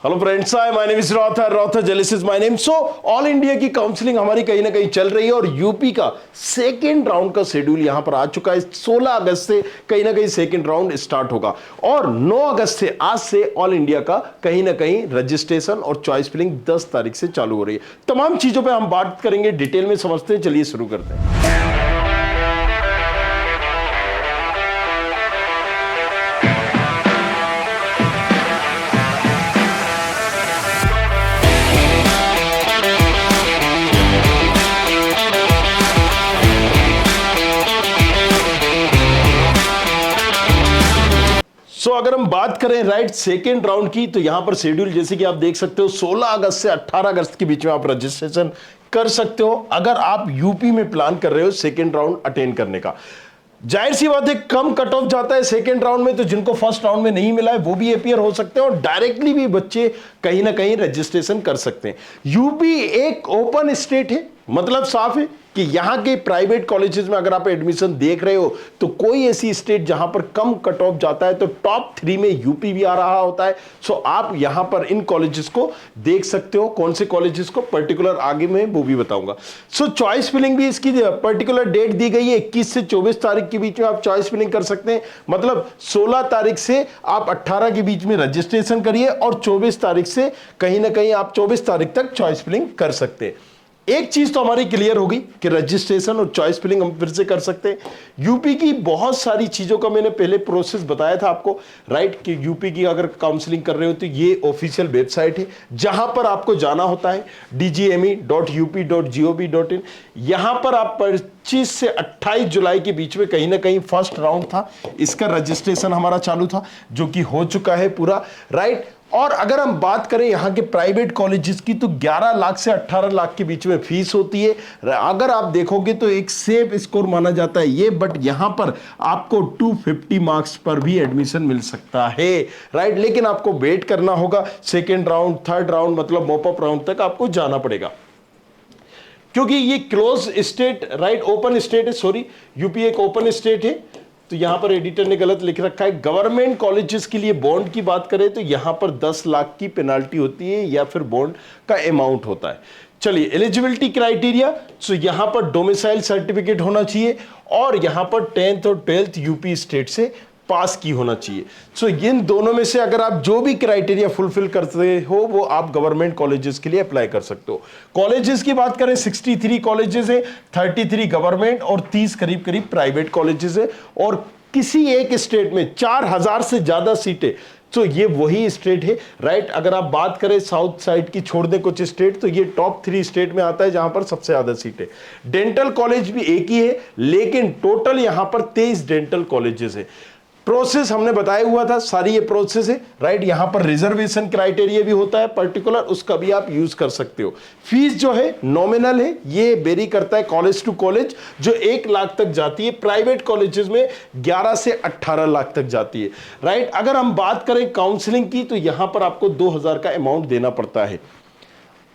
Hello friends, hi my name is रॉथर जेलिस is my name. So all India की counselling हमारी कहीं ना कहीं चल रही है और यूपी का सेकेंड राउंड का शेड्यूल यहां पर आ चुका है। 16 अगस्त से कहीं ना कहीं सेकेंड राउंड स्टार्ट होगा और 9 अगस्त से आज से ऑल इंडिया का कहीं ना कहीं रजिस्ट्रेशन और चॉइस फिलिंग 10 तारीख से चालू हो रही है। तमाम चीजों पर हम बात करेंगे, डिटेल में समझते हैं। चलिए शुरू करते हैं। अगर हम बात करें राइट सेकेंड राउंड की, तो यहां पर शेड्यूल जैसे कि आप देख सकते हो 16 अगस्त से 18 अगस्त के बीच में आप रजिस्ट्रेशन कर सकते हो अगर आप यूपी में प्लान कर रहे हो सेकेंड राउंड अटेंड करने का। जाहिर सी बात है, कम कट ऑफ जाता है सेकेंड राउंड में, तो जिनको फर्स्ट राउंड में नहीं मिला है वो भी अपीयर हो सकते हैं और डायरेक्टली भी बच्चे कहीं ना कहीं रजिस्ट्रेशन कर सकते हैं। यूपी एक ओपन स्टेट है, मतलब साफ है कि यहां के प्राइवेट कॉलेजेस में अगर आप एडमिशन देख रहे हो तो कोई ऐसी स्टेट जहां पर कम कट ऑफ जाता है तो टॉप 3 में यूपी भी आ रहा होता है। सो आप यहां पर इन कॉलेजेस को देख सकते हो। कौन से कॉलेजेस को पर्टिकुलर आगे में वो भी बताऊंगा। सो चॉइस फिलिंग भी इसकी पर्टिकुलर डेट दी गई है, 21 से 24 तारीख के बीच में आप चॉइस फिलिंग कर सकते हैं। मतलब 16 तारीख से आप 18 के बीच में रजिस्ट्रेशन करिए और 24 तारीख से कहीं ना कहीं आप 24 तारीख तक चॉइस फिलिंग कर सकते हैं। एक चीज तो हमारी क्लियर होगी कि रजिस्ट्रेशन और चॉइस फिलिंग हम फिर से कर सकते हैं। यूपी की बहुत सारी चीजों का मैंने पहले प्रोसेस बताया था आपको, राइट, कि यूपी की अगर काउंसलिंग कर रहे हो तो ये ऑफिशियल वेबसाइट है जहां पर आपको जाना होता है dgme.up.gov.in। यहां पर आप 25 से 28 जुलाई के बीच में कहीं ना कहीं फर्स्ट राउंड था, इसका रजिस्ट्रेशन हमारा चालू था जो कि हो चुका है पूरा, राइट। और अगर हम बात करें यहाँ के प्राइवेट कॉलेजेस की तो 11 लाख से 18 लाख के बीच में फीस होती है। अगर आप देखोगे तो एक सेफ स्कोर माना जाता है ये, बट यहाँ पर आपको 250 मार्क्स पर भी एडमिशन मिल सकता है, राइट। लेकिन आपको वेट करना होगा सेकेंड राउंड, थर्ड राउंड, मतलब मॉपअप राउंड तक आपको जाना पड़ेगा क्योंकि ये close state, right, open state है। सॉरी, यूपी एक ओपन स्टेट है। तो यहां पर एडिटर ने गलत लिख रखा है। गवर्नमेंट कॉलेजेस के लिए बॉन्ड की बात करें तो यहां पर 10 लाख की पेनाल्टी होती है या फिर बॉन्ड का अमाउंट होता है। चलिए, एलिजिबिलिटी क्राइटेरिया, सो यहां पर डोमिसाइल सर्टिफिकेट होना चाहिए और यहां पर 10th और 12th यूपी स्टेट से पास की होना चाहिए। सो इन दोनों में से अगर आप जो भी क्राइटेरिया फुलफिल करते हो वो आप गवर्नमेंट कॉलेजेस के लिए अप्लाई कर सकते हो। कॉलेजेस की बात करें 63 कॉलेजेस है, 33 गवर्नमेंट और 30 करीब करीब प्राइवेट कॉलेजेस है और किसी एक स्टेट में 4000 से ज्यादा सीटें। तो ये वही स्टेट है, राइट। अगर आप बात करें साउथ साइड की छोड़ दें कुछ स्टेट, तो ये टॉप 3 स्टेट में आता है जहां पर सबसे ज्यादा सीटें। डेंटल कॉलेज भी एक ही है, लेकिन टोटल यहां पर 23 डेंटल कॉलेजेस है। प्रोसेस हमने बताया हुआ था, सारी ये प्रोसेस है, राइट। यहां पर रिजर्वेशन क्राइटेरिया भी होता है पर्टिकुलर, उसका भी आप यूज कर सकते हो। फीस जो है नॉमिनल है, ये वेरी करता है कॉलेज टू कॉलेज, जो 1 लाख तक जाती है। प्राइवेट कॉलेजेस में 11 से 18 लाख तक जाती है, राइट। अगर हम बात करें काउंसलिंग की तो यहां पर आपको 2000 का अमाउंट देना पड़ता है।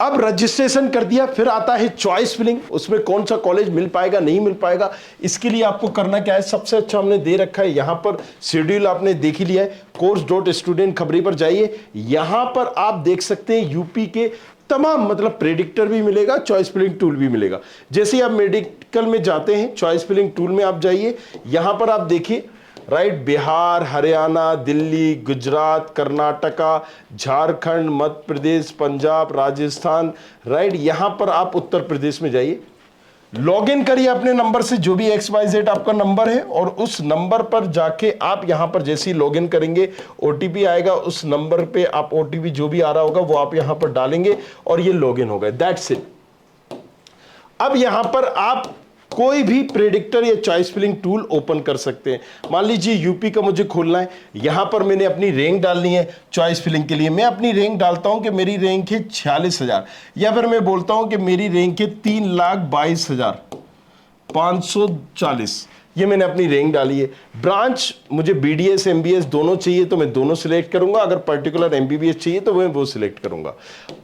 अब रजिस्ट्रेशन कर दिया, फिर आता है चॉइस फिलिंग। उसमें कौन सा कॉलेज मिल पाएगा नहीं मिल पाएगा, इसके लिए आपको करना क्या है, सबसे अच्छा हमने दे रखा है यहां पर शेड्यूल, आपने देख ही लिया है। course.student खबरी पर जाइए, यहां पर आप देख सकते हैं यूपी के तमाम, मतलब प्रेडिक्टर भी मिलेगा, चॉइस फिलिंग टूल भी मिलेगा। जैसे आप मेडिकल में जाते हैं, चॉइस फिलिंग टूल में आप जाइए, यहां पर आप देखिए, राइट, बिहार, हरियाणा, दिल्ली, गुजरात, कर्नाटका, झारखंड, मध्य प्रदेश, पंजाब, राजस्थान, राइट। यहां पर आप उत्तर प्रदेश में जाइए, लॉग इन करिए अपने नंबर से, जो भी XYZ आपका नंबर है, और उस नंबर पर जाके आप यहां पर जैसे ही लॉग इन करेंगे OTP आएगा, उस नंबर पे आप OTP जो भी आ रहा होगा वो आप यहां पर डालेंगे और ये लॉग इन होगा। That's it. अब यहां पर आप कोई भी प्रेडिक्टर या चॉइस फिलिंग टूल ओपन कर सकते हैं। मान लीजिए यूपी का मुझे खोलना है, यहां पर मैंने अपनी रैंक डालनी है चॉइस फिलिंग के लिए। मैं अपनी रैंक डालता हूं कि मेरी रैंक है 46,000, या फिर मैं बोलता हूं कि मेरी रैंक है 3,22,540। ये मैंने अपनी रैंक डाली है। ब्रांच मुझे BDS MBS दोनों चाहिए तो मैं दोनों सिलेक्ट करूंगा, अगर पर्टिकुलर MBBS चाहिए तो मैं वो सिलेक्ट करूंगा।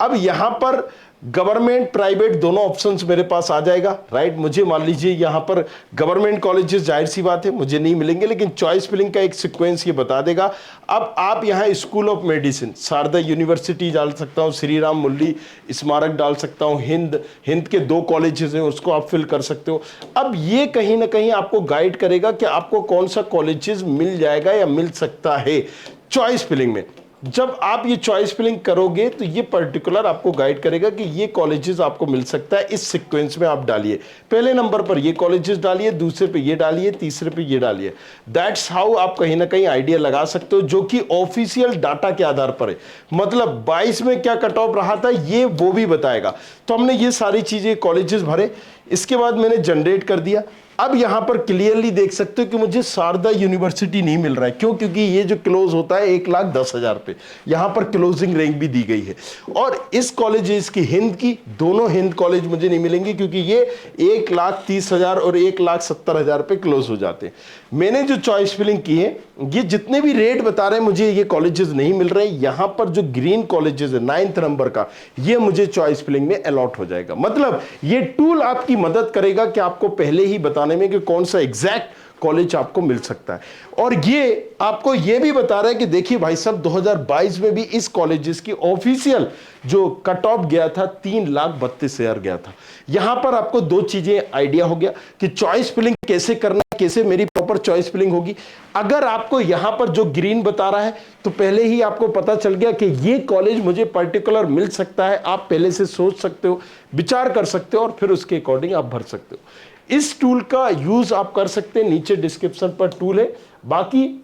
अब यहां पर गवर्नमेंट प्राइवेट दोनों ऑप्शंस मेरे पास आ जाएगा, राइट। मुझे मान लीजिए यहां पर गवर्नमेंट कॉलेजेस जाहिर सी बात है मुझे नहीं मिलेंगे, लेकिन चॉइस फिलिंग का एक सीक्वेंस ये बता देगा। अब आप यहां school of medicine Sharda university डाल सकता हूं, श्री राम मुल्ली स्मारक डाल सकता हूं, हिंद के 2 कॉलेजेस हैं उसको आप फिल कर सकते हो। अब ये कहीं ना कहीं आपको गाइड करेगा कि आपको कौन सा कॉलेजेस मिल जाएगा या मिल सकता है चॉइस फिलिंग में। जब आप ये चॉइस फिलिंग करोगे तो ये पर्टिकुलर आपको गाइड करेगा कि ये कॉलेजेस आपको मिल सकता है, इस सीक्वेंस में आप डालिए। पहले नंबर पर ये कॉलेजेस डालिए, दूसरे पे ये डालिए, तीसरे पे ये डालिए। दैट्स हाउ आप कहीं ना कहीं आइडिया लगा सकते हो, जो कि ऑफिशियल डाटा के आधार पर है। मतलब 22 में क्या कट ऑफ रहा था ये वो भी बताएगा। तो हमने ये सारी चीजें कॉलेजेस भरे, इसके बाद मैंने जनरेट कर दिया। अब यहां पर क्लियरली देख सकते हो कि मुझे शारदा यूनिवर्सिटी नहीं मिल रहा है। क्यों? क्योंकि ये जो क्लोज होता है 1,10,000 पे, यहां पर क्लोजिंग रैंक भी दी गई है। और इस कॉलेजेस की हिंद की दोनों हिंद कॉलेज मुझे नहीं मिलेंगे, क्योंकि ये 1,30,000 और 1,70,000 पे क्लोज हो जाते हैं। मैंने जो चॉइस फिलिंग की है, ये जितने भी रेट बता रहे हैं मुझे ये कॉलेजेस नहीं मिल रहे। यहां पर जो ग्रीन कॉलेजेस है 9th नंबर का, ये मुझे चॉइस फिलिंग में अलॉट हो जाएगा। मतलब ये टूल आपकी मदद करेगा कि आपको पहले ही बताने में कि कौन सा एग्जैक्ट कॉलेज आपको मिल सकता है। और ये आपको ये भी बता रहा है कि देखिए भाई साहब 2022 में भी इस कॉलेजेस की ऑफिशियल जो कट ऑफ गया था 3,32,000 गया था। यहां पर आपको 2 चीजें आइडिया हो गया कि चॉइस फिलिंग कैसे करना, कैसे मेरी प्रॉपर चॉइस फिलिंग होगी। अगर आपको यहां पर जो ग्रीन बता रहा है तो पहले ही आपको पता चल गया कि ये कॉलेज मुझे पर्टिकुलर मिल सकता है। आप पहले से सोच सकते हो, विचार कर सकते हो और फिर उसके अकॉर्डिंग आप भर सकते हो। इस टूल का यूज आप कर सकते हैं, नीचे डिस्क्रिप्शन पर टूल है। बाकी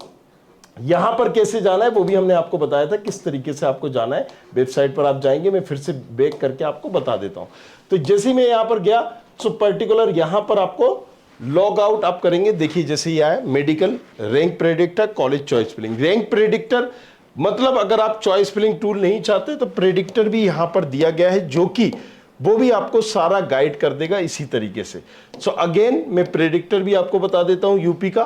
यहां पर कैसे जाना है वो भी हमने आपको बताया था, किस तरीके से आपको जाना है। वेबसाइट पर आप जाएंगे, मैं फिर से बैक करके आपको बता देता हूं। तो जैसे मैं यहां पर गया तो पर्टिकुलर यहां पर आपको लॉग आउट आप करेंगे। देखिए जैसे ये आया medical rank predictor college choice filling. Rank predictor मतलब अगर आप चॉइस फिलिंग टूल नहीं चाहते तो प्रेडिक्टर भी यहां पर दिया गया है, जो कि वो भी आपको सारा गाइड कर देगा इसी तरीके से। सो अगेन मैं प्रेडिक्टर भी आपको बता देता हूं यूपी का।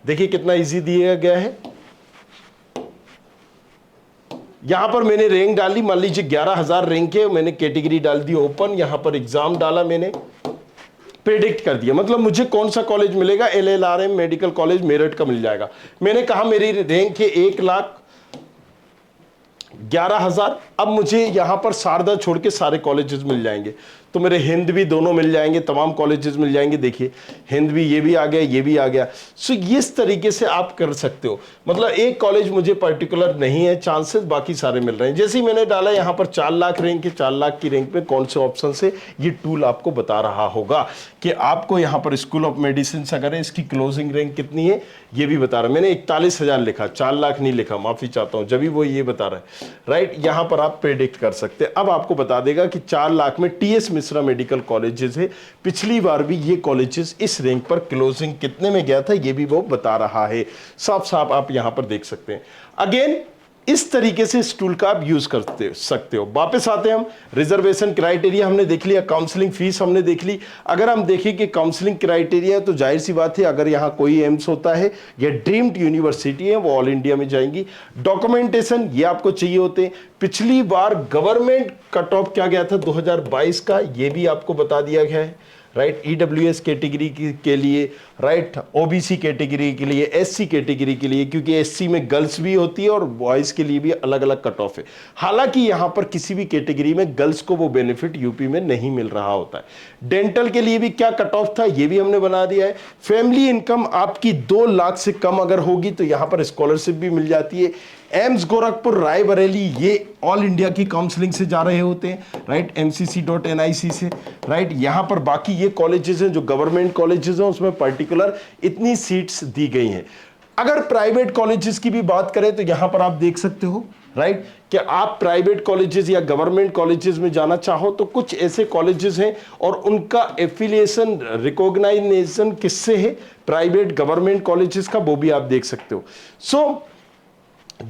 देखिए कितना इजी दिया गया है। यहां पर मैंने रैंक डाली, मान लीजिए 11,000 रैंक है, मैंने कैटेगरी डाल दी ओपन, यहां पर एग्जाम डाला, मैंने प्रेडिक्ट कर दिया। मतलब मुझे कौन सा कॉलेज मिलेगा, LLRM मेडिकल कॉलेज मेरठ का मिल जाएगा। मैंने कहा मेरी रैंक है 1,11,000। अब मुझे यहां पर शारदा छोड़ के सारे कॉलेजेस मिल जाएंगे, तो मेरे हिंद भी दोनों मिल जाएंगे, तमाम कॉलेजेस मिल जाएंगे। देखिए हिंद भी, ये भी आ गया, ये भी आ गया। सो इस तरीके से आप कर सकते हो। मतलब एक कॉलेज मुझे पर्टिकुलर नहीं है चांसेस, बाकी सारे मिल रहे हैं। जैसे ही मैंने डाला यहां पर 4 लाख रैंक है, 4 लाख की रैंक में कौन से ऑप्शन से, ये टूल आपको बता रहा होगा कि आपको यहां पर स्कूल ऑफ मेडिसिन अगर है इसकी क्लोजिंग रैंक कितनी है ये भी बता रहा है। मैंने 41,000 लिखा, 4 लाख नहीं लिखा, माफी चाहता हूं, जब भी वो ये बता रहा है, राइट। यहां पर आप प्रेडिक्ट कर सकते हैं। अब आपको बता देगा कि 4 लाख में TS मिश्रा मेडिकल कॉलेजेस है। पिछली बार भी ये कॉलेजेस इस रैंक पर क्लोजिंग कितने में गया था ये भी वो बता रहा है। साफ साफ आप यहां पर देख सकते हैं। अगेन इस तरीके से इस टूल का आप यूज कर सकते हो। वापस आते हैं हम, रिजर्वेशन क्राइटेरिया हमने देख लिया, काउंसलिंग फीस हमने देख ली। अगर हम देखें कि काउंसलिंग क्राइटेरिया तो जाहिर सी बात है, अगर यहाँ कोई एम्स होता है या ड्रीम्ड यूनिवर्सिटी है वो ऑल इंडिया में जाएंगी। डॉक्यूमेंटेशन ये आपको चाहिए होते हैं। पिछली बार गवर्नमेंट कट ऑफ क्या गया था 2022 का, ये भी आपको बता दिया गया है, राइट। EWS कैटेगरी के लिए, राइट, OBC कैटेगरी के लिए, SC कैटेगरी के लिए, क्योंकि SC में गर्ल्स भी होती है और बॉयज के लिए भी अलग अलग कट ऑफ है। हालांकि यहां पर किसी भी कैटेगरी में गर्ल्स को वो बेनिफिट यूपी में नहीं मिल रहा होता है। डेंटल के लिए भी क्या कट ऑफ था ये भी हमने बना दिया है। फैमिली इनकम आपकी 2 लाख से कम अगर होगी तो यहां पर स्कॉलरशिप भी मिल जाती है। एम्स गोरखपुर रायबरेली ये ऑल इंडिया की काउंसलिंग से जा रहे होते हैं, राइट, MCC.NIC से, राइट। यहां पर बाकी ये कॉलेजेस हैं जो गवर्नमेंट कॉलेजेस हैं, उसमें पर्टिकुलर इतनी सीट्स दी गई हैं। अगर प्राइवेट कॉलेजेस की भी बात करें तो यहां पर आप देख सकते हो, राइट, कि आप प्राइवेट कॉलेजेस या गवर्नमेंट कॉलेजेस में जाना चाहो तो कुछ ऐसे कॉलेजेस हैं और उनका एफिलिएशन रिकॉग्नाइजेशन किससे है, प्राइवेट गवर्नमेंट कॉलेजेस का, वो भी आप देख सकते हो। सो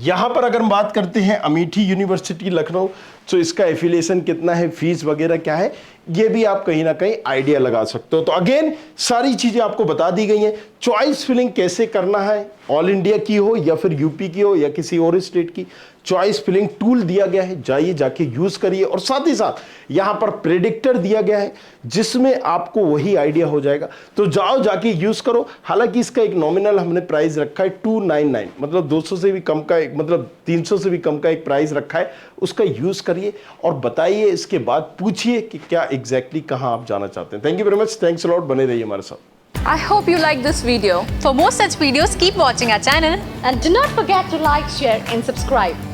यहां पर अगर हम बात करते हैं अमेठी यूनिवर्सिटी लखनऊ, तो इसका एफिलिएशन कितना है, फीस वगैरह क्या है, ये भी आप कहीं ना कहीं आइडिया लगा सकते हो। तो अगेन सारी चीजें आपको बता दी गई हैं। चॉइस फिलिंग कैसे करना है, ऑल इंडिया की हो या फिर यूपी की हो या किसी और स्टेट की, चॉइस फिलिंग टूल दिया गया है, जाइए जाके यूज करिए। और साथ ही साथ यहां पर प्रेडिक्टर दिया गया है जिसमें आपको वही आइडिया हो जाएगा। तो जाओ जाके यूज करो। हालांकि इसका एक नॉमिनल हमने प्राइस रखा है 299, मतलब 200 से भी कम का एक, मतलब 300 से भी कम का एक प्राइस रखा है। उसका यूज करिए और बताइए, इसके बाद पूछिए कि क्या एग्जैक्टली कहां आप जाना चाहते हैं। Thank you very much, thanks a lot, बने रहिए हमारे साथ। I hope you like this video. For more such videos, keep watching our channel. And do not forget to like, share and subscribe.